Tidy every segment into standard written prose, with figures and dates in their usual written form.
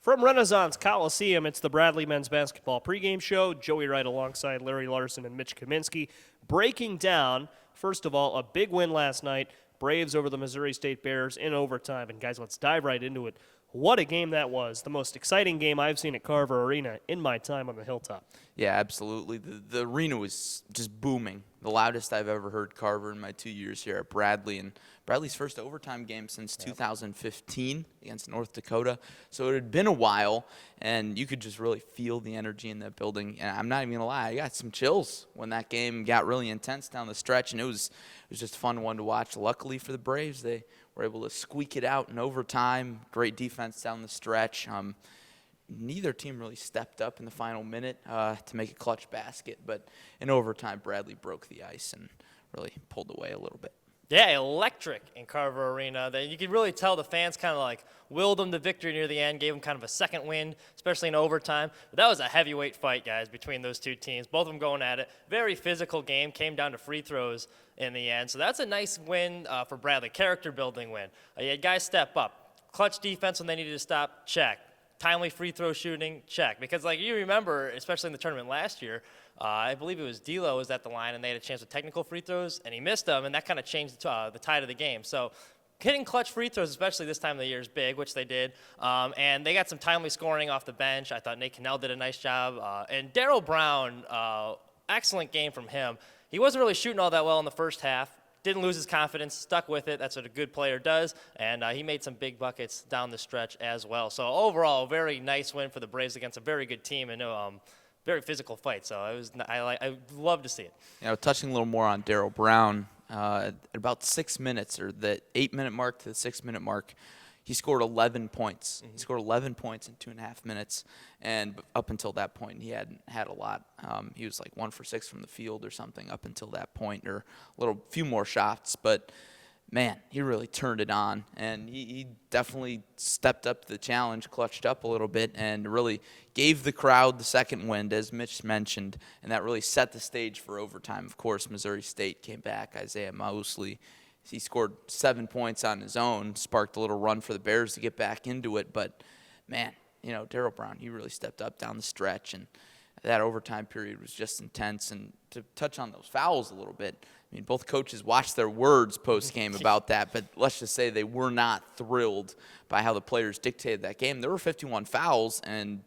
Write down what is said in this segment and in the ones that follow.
From Renaissance Coliseum, it's the Bradley Men's Basketball Pregame Show. Joey Wright alongside Larry Larson and Mitch Kaminski breaking down, first of all, a big win last night. Braves over the Missouri State Bears in overtime. And guys, let's dive right into it. What a game that was. The most exciting game I've seen at Carver Arena in my time on the Hilltop. Yeah, absolutely. The arena was just booming. The loudest I've ever heard Carver in my 2 years here at Bradley. And Bradley's first overtime game since 2015 against North Dakota. So it had been a while, and you could just really feel the energy in that building. And I'm not even going to lie, I got some chills when that game got really intense down the stretch, and it was just a fun one to watch. Luckily for the Braves, they were able to squeak it out in overtime. Great defense down the stretch. Neither team really stepped up in the final minute to make a clutch basket, but in overtime, Bradley broke the ice and really pulled away a little bit. Yeah, electric in Carver Arena. You could really tell the fans kind of like willed them to victory near the end, gave them kind of a second wind, especially in overtime. But that was a heavyweight fight, guys, between those two teams. Both of them going at it. Very physical game. Came down to free throws in the end. So that's a nice win for Bradley. Character-building win. You had guys step up. Clutch defense when they needed to stop, check. Timely free throw shooting, check. Because like you remember, especially in the tournament last year, I believe it was D'Lo was at the line, and they had a chance with technical free throws, and he missed them, and that kind of changed the tide of the game. So hitting clutch free throws, especially this time of the year, is big, which they did. And they got some timely scoring off the bench. I thought Nate Cannell did a nice job. And Darryl Brown, excellent game from him. He wasn't really shooting all that well in the first half. Didn't lose his confidence, stuck with it. That's what a good player does. And he made some big buckets down the stretch as well. So overall, a very nice win for the Braves against a very good team and very physical fight. So I love to see it. You know, touching a little more on Darryl Brown, at about 6 minutes, or the 8-minute mark to the 6-minute mark, he scored 11 points. He scored 11 points in 2.5 minutes, and up until that point, he hadn't had a lot. He was like 1 for 6 from the field or something up until that point, or a few more shots. But man, he really turned it on, and he definitely stepped up to the challenge, clutched up a little bit, and really gave the crowd the second wind, as Mitch mentioned, and that really set the stage for overtime. Of course, Missouri State came back. Isaiah Mosley, he scored 7 points on his own, sparked a little run for the Bears to get back into it. But, man, you know, Darryl Brown, he really stepped up down the stretch, and that overtime period was just intense. And to touch on those fouls a little bit, I mean, both coaches watched their words post-game about that, but let's just say they were not thrilled by how the players dictated that game. There were 51 fouls, and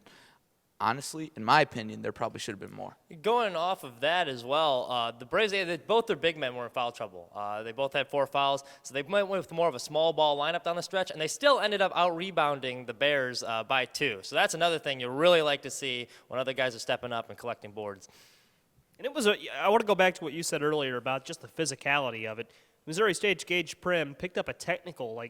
honestly, in my opinion, there probably should have been more. Going off of that as well, the Braves, both their big men were in foul trouble. They both had 4 fouls, so they went with more of a small ball lineup down the stretch, and they still ended up out-rebounding the Bears by 2. So that's another thing you really like to see when other guys are stepping up and collecting boards. And I want to go back to what you said earlier about just the physicality of it. Missouri State's Gage Prim picked up a technical,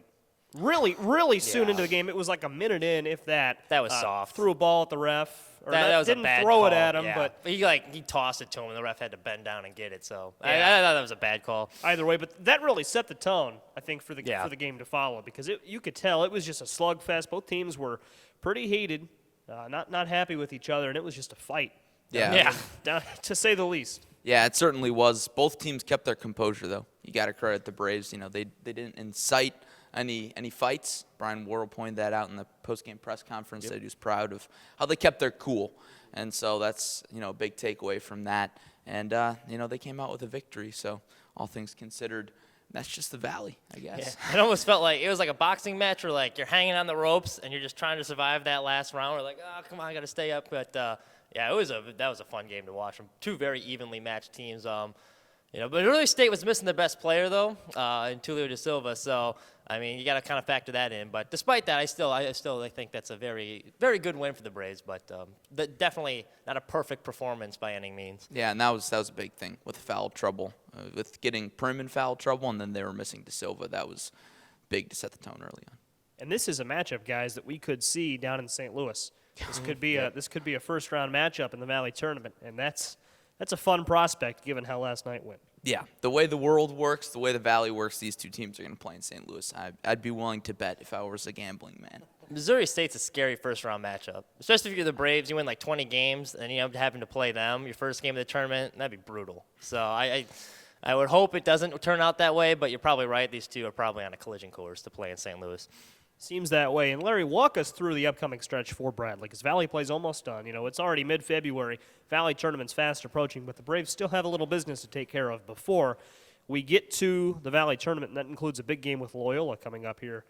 really soon into the game. It was like a minute in, if that. That was soft. Threw a ball at the ref. Or that was didn't a bad throw call. it at him, yeah. but he tossed it to him, and the ref had to bend down and get it. So yeah. I thought that was a bad call. Either way, but that really set the tone, I think, for the game to follow, because you could tell it was just a slugfest. Both teams were pretty heated, not happy with each other, and it was just a fight. Yeah. To say the least. Yeah, it certainly was. Both teams kept their composure, though. You got to credit the Braves. You know, they didn't incite any fights. Brian Worrell pointed that out in the post-game press conference. That he was proud of how they kept their cool. And so that's, a big takeaway from that. And, they came out with a victory. So all things considered, that's just the Valley, I guess. Yeah. It almost felt like it was like a boxing match where, like, you're hanging on the ropes and you're just trying to survive that last round. We're like, oh, come on, I got to stay up. But, yeah, that was a fun game to watch from 2 very evenly matched teams. But Missouri State was missing their best player, though, in Tulio Da Silva. So, I mean, you got to kind of factor that in. But despite that, I still think that's a very, very good win for the Braves. But definitely not a perfect performance by any means. Yeah, and that was a big thing with foul trouble, with getting Prim in foul trouble, and then they were missing Da Silva. That was big to set the tone early on. And this is a matchup, guys, that we could see down in St. Louis. This could be a first-round matchup in the Valley Tournament, and that's a fun prospect given how last night went. Yeah, the way the world works, the way the Valley works, these two teams are going to play in St. Louis. I'd be willing to bet if I was a gambling man. Missouri State's a scary first-round matchup, especially if you're the Braves. You win like 20 games, and you end up having to play them your first game of the tournament. That'd be brutal. So I would hope it doesn't turn out that way, but you're probably right. These two are probably on a collision course to play in St. Louis. Seems that way. And Larry, walk us through the upcoming stretch for Bradley, because Valley play's almost done. It's already mid-February. Valley tournament's fast approaching, but the Braves still have a little business to take care of before we get to the Valley tournament, and that includes a big game with Loyola coming up here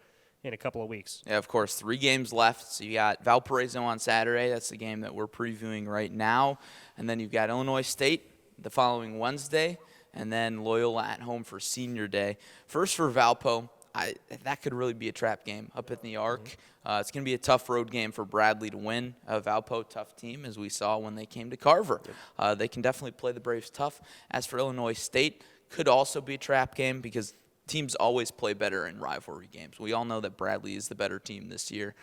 in a couple of weeks. Yeah, of course, 3 games left. So you got Valparaiso on Saturday. That's the game that we're previewing right now. And then you've got Illinois State the following Wednesday, and then Loyola at home for Senior Day. First for Valpo. That could really be a trap game up in the Arc. It's going to be a tough road game for Bradley to win. Valpo, tough team, as we saw when they came to Carver. They can definitely play the Braves tough. As for Illinois State, could also be a trap game because teams always play better in rivalry games. We all know that Bradley is the better team this year,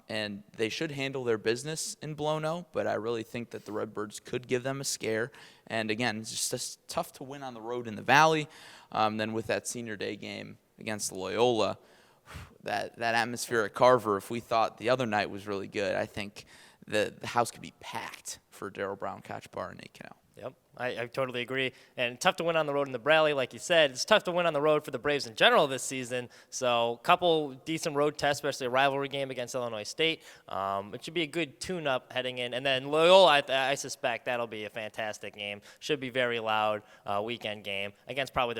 and they should handle their business in Blono, but I really think that the Redbirds could give them a scare. And, again, it's just tough to win on the road in the Valley. Then with that Senior Day game against Loyola, that atmosphere at Carver, if we thought the other night was really good, I think the house could be packed for Darryl Brown, Koch Bar, and Nate Cannell. Yep, I totally agree. And tough to win on the road in the Bradley, like you said. It's tough to win on the road for the Braves in general this season. So a couple decent road tests, especially a rivalry game against Illinois State. It should be a good tune-up heading in. And then Loyola, I suspect that'll be a fantastic game. Should be very loud weekend game against probably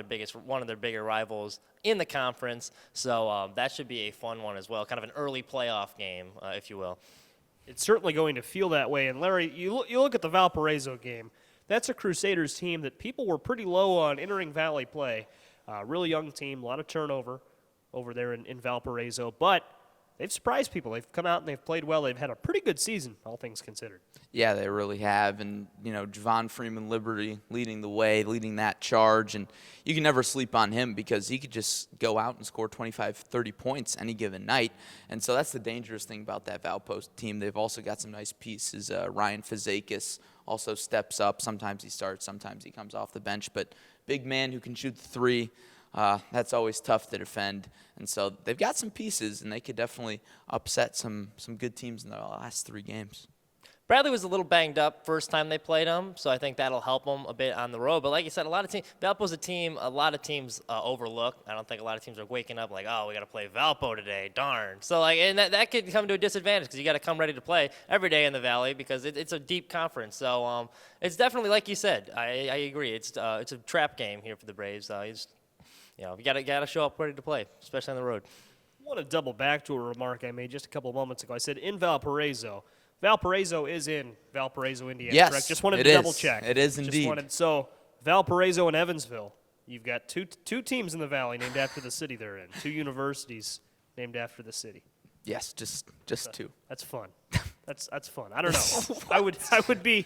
one of their bigger rivals in the conference. So that should be a fun one as well, kind of an early playoff game, if you will. It's certainly going to feel that way. And, Larry, you look at the Valparaiso game. That's a Crusaders team that people were pretty low on entering Valley play. Really young team, a lot of turnover over there in Valparaiso. But they've surprised people. They've come out and they've played well. They've had a pretty good season, all things considered. Yeah, they really have. And, Javon Freeman Liberty leading the way, leading that charge. And you can never sleep on him because he could just go out and score 25, 30 points any given night. And so that's the dangerous thing about that Valpo team. They've also got some nice pieces. Ryan Fazakis also steps up. Sometimes he starts, sometimes he comes off the bench. But big man who can shoot the 3, that's always tough to defend. And so they've got some pieces, and they could definitely upset some good teams in the last 3 games. Bradley was a little banged up first time they played him, so I think that'll help them a bit on the road. But like you said, Valpo's a team a lot of teams overlook. I don't think a lot of teams are waking up like, oh, we got to play Valpo today, darn. So and that could come to a disadvantage because you got to come ready to play every day in the Valley because it's a deep conference. So it's definitely, like you said, I agree. It's a trap game here for the Braves. You got to show up ready to play, especially on the road. I want to double back to a remark I made just a couple of moments ago. I said in Valparaiso. Valparaiso is in Valparaiso, Indiana, yes, correct? Just wanted to double check. It is indeed. So Valparaiso and Evansville, you've got two teams in the Valley named after the city they're in, 2 universities named after the city. Yes, just 2. That's fun. That's fun. I don't know. I would be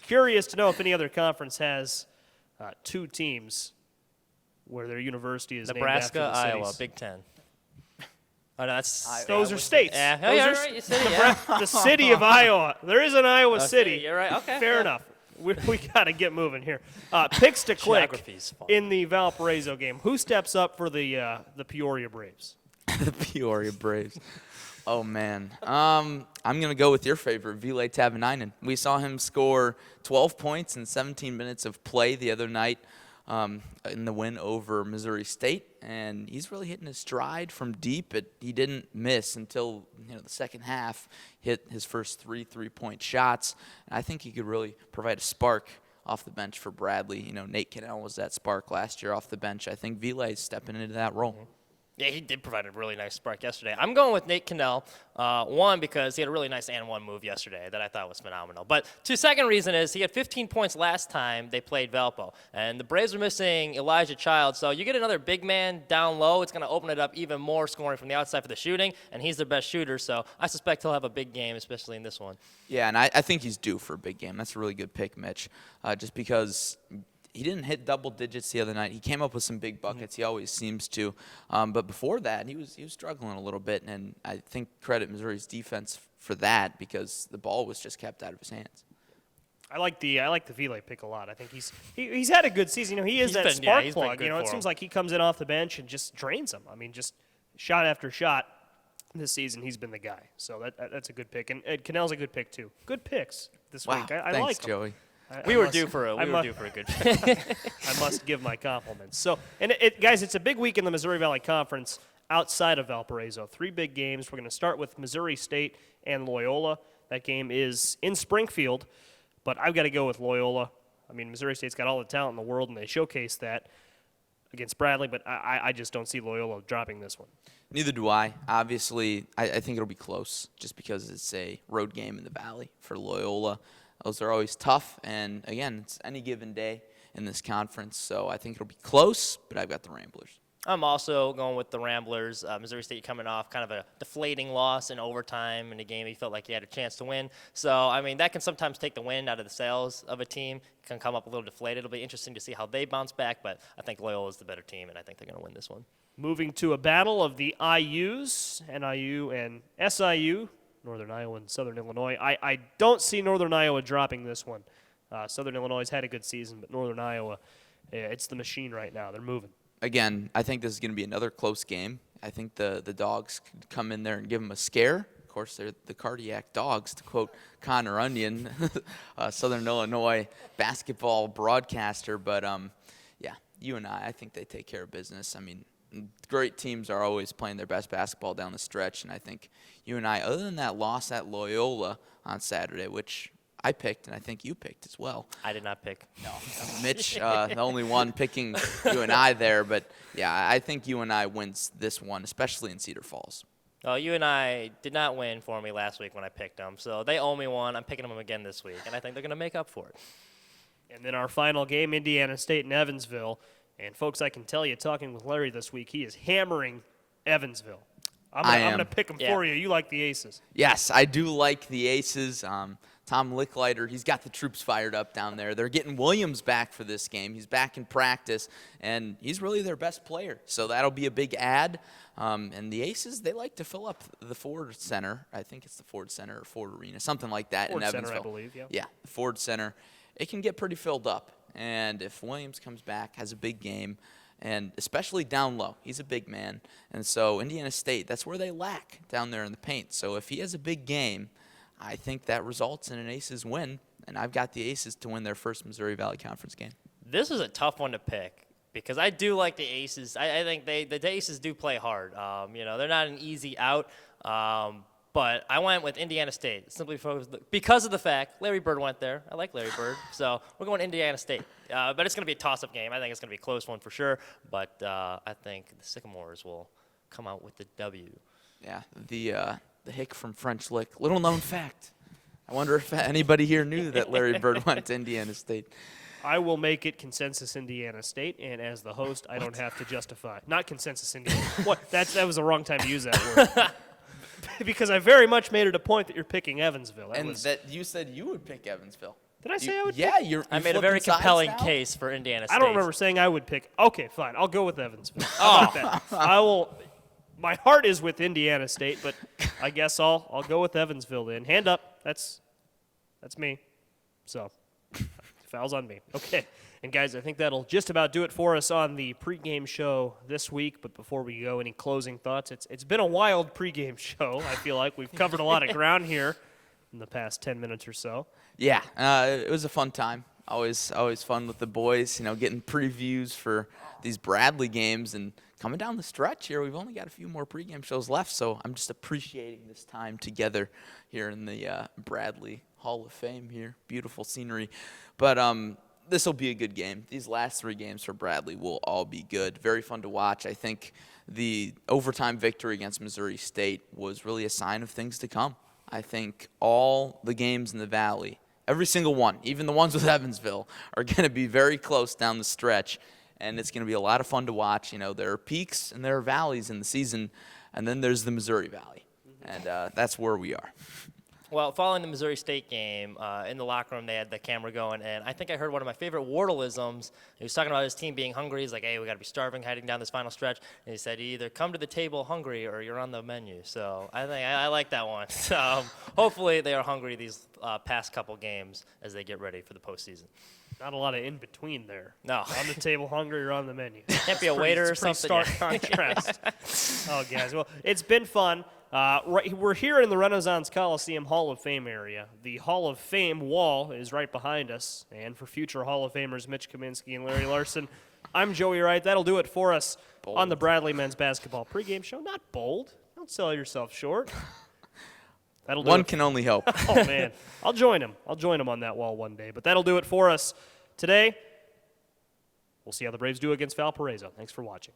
curious to know if any other conference has 2 teams where their university is Nebraska, named after the Iowa, cities. Big Ten. Oh, no, those are states. Yeah, those are right. City, the city of Iowa. There is an Iowa city. You're right. Okay. Fair enough. We got to get moving here. Picks to click Geography's fun. in the Valparaiso game. Who steps up for the Peoria Braves? The Peoria Braves. Oh, man. I'm going to go with your favorite, Ville Tavanainen. We saw him score 12 points in 17 minutes of play the other night in the win over Missouri State, and he's really hitting his stride from deep. But he didn't miss until the second half, hit his first 3 3-point shots. And I think he could really provide a spark off the bench for Bradley. Nate Cannell was that spark last year off the bench. I think Ville is stepping into that role. Mm-hmm. Yeah, he did provide a really nice spark yesterday. I'm going with Nate Cannell, one, because he had a really nice and one move yesterday that I thought was phenomenal. But second reason is he had 15 points last time they played Valpo. And the Braves are missing Elijah Child, so you get another big man down low, it's going to open it up even more scoring from the outside for the shooting, and he's their best shooter, so I suspect he'll have a big game, especially in this one. Yeah, and I think he's due for a big game. That's a really good pick, Mitch, just because he didn't hit double digits the other night. He came up with some big buckets. He always seems to. But before that, he was struggling a little bit, and I think credit Missouri's defense for that because the ball was just kept out of his hands. I like the Ville pick a lot. I think he's had a good season. He is that spark plug. It seems like he comes in off the bench and just drains them. I mean, just shot after shot this season, he's been the guy. So that's a good pick. And Cannell's a good pick too. Good picks this week. I thanks, like them. Joey. We were due for a good pick. I must give my compliments. So, guys, it's a big week in the Missouri Valley Conference. outside of Valparaiso. 3 big games. We're going to start with Missouri State and Loyola. That game is in Springfield, but I've got to go with Loyola. I mean, Missouri State's got all the talent in the world, and they showcased that against Bradley, but I just don't see Loyola dropping this one. Neither do I. Obviously, I think it'll be close just because it's a road game in the Valley for Loyola. Those are always tough, and again, it's any given day in this conference, so I think it'll be close, but I've got the Ramblers. I'm also going with the Ramblers. Missouri State coming off kind of a deflating loss in overtime in a game he felt like he had a chance to win. So, I mean, that can sometimes take the wind out of the sails of a team. It can come up a little deflated. It'll be interesting to see how they bounce back, but I think Loyola is the better team, and I think they're going to win this one. Moving to a battle of the IUs, NIU and SIU, Northern Iowa and Southern Illinois. I don't see Northern Iowa dropping this one. Southern Illinois has had a good season, but Northern Iowa, it's the machine right now. They're moving. Again, I think this is going to be another close game. I think the Dogs could come in there and give them a scare. Of course, they're the cardiac dogs, to quote Connor Onion, Southern Illinois basketball broadcaster. But, yeah, UNI, I think they take care of business. I mean, great teams are always playing their best basketball down the stretch, and I think UNI, other than that loss at Loyola on Saturday, which I picked, and I think you picked as well. I did not pick. No, Mitch, the only one picking UNI there. But, yeah, I think UNI wins this one, especially in Cedar Falls. UNI did not win for me last week when I picked them, so they owe me one. I'm picking them again this week, and I think they're going to make up for it. And then our final game, Indiana State and Evansville. And, folks, I can tell you, talking with Larry this week, he is hammering Evansville. I'm going to pick them for you. You like the Aces. Yes, I do like the Aces. Tom Licklider, he's got the troops fired up down there. They're getting Williams back for this game. He's back in practice, and he's really their best player. So that'll be a big add. And the Aces, they like to fill up the Ford Center. I think it's the Ford Center or Ford Arena, something like that Ford in Center, Evansville. I believe, yeah. Yeah, the Ford Center. It can get pretty filled up. And if Williams comes back, has a big game, and especially down low, he's a big man. And so Indiana State, that's where they lack down there in the paint. So if he has a big game, I think that results in an Aces win, and I've got the Aces to win their first Missouri Valley Conference game. This is a tough one to pick because I do like the Aces. I think the Aces do play hard. They're not an easy out, but I went with Indiana State simply because of the fact Larry Bird went there. I like Larry Bird, so we're going Indiana State. But it's going to be a toss-up game. I think it's going to be a close one for sure, but I think the Sycamores will come out with the W. Yeah, the hick from French Lick. Little known fact. I wonder if anybody here knew that Larry Bird went to Indiana State. I will make it consensus Indiana State, and as the host, I don't have to justify. Not consensus Indiana. What? That was the wrong time to use that word. Because I very much made it a point that you're picking Evansville. That you said you would pick Evansville. Did I say I would Yeah, pick? I made a very compelling case for Indiana State. I don't remember saying I would pick. Okay, fine. I'll go with Evansville. How about that? I will. My heart is with Indiana State, but I guess I'll go with Evansville then. Hand up. That's me. So, foul's on me. Okay. And, guys, I think that'll just about do it for us on the pregame show this week. But before we go, any closing thoughts? It's been a wild pregame show. I feel like we've covered a lot of ground here in the past 10 minutes or so. Yeah, it was a fun time. Always fun with the boys, getting previews for these Bradley games and coming down the stretch here. We've only got a few more pregame shows left, so I'm just appreciating this time together here in the Bradley Hall of Fame here. Beautiful scenery. But this will be a good game. These last 3 games for Bradley will all be good. Very fun to watch. I think the overtime victory against Missouri State was really a sign of things to come. I think all the games in the Valley, every single one, even the ones with Evansville, are going to be very close down the stretch, and it's going to be a lot of fun to watch. There are peaks and there are valleys in the season, and then there's the Missouri Valley, and that's where we are. Well, following the Missouri State game, in the locker room, they had the camera going, and I think I heard one of my favorite Wardleisms. He was talking about his team being hungry. He's like, hey, we got to be starving heading down this final stretch. And he said, you either come to the table hungry or you're on the menu. So I think I like that one. Hopefully they are hungry these past couple games as they get ready for the postseason. Not a lot of in between there. No. On the table hungry or on the menu. Can't be a waiter or something. Stark contrast. Oh, guys. Well, it's been fun. We're here in the Renaissance Coliseum Hall of Fame area. The Hall of Fame wall is right behind us. And for future Hall of Famers Mitch Kaminski and Larry Larson, I'm Joey Wright. That'll do it for us Bold. on the Bradley Men's Basketball Pregame Show. Not bold. Don't sell yourself short. That'll do One it. can only hope. Oh, man. I'll join him. I'll join him on that wall one day. But that'll do it for us today. We'll see how the Braves do against Valparaiso. Thanks for watching.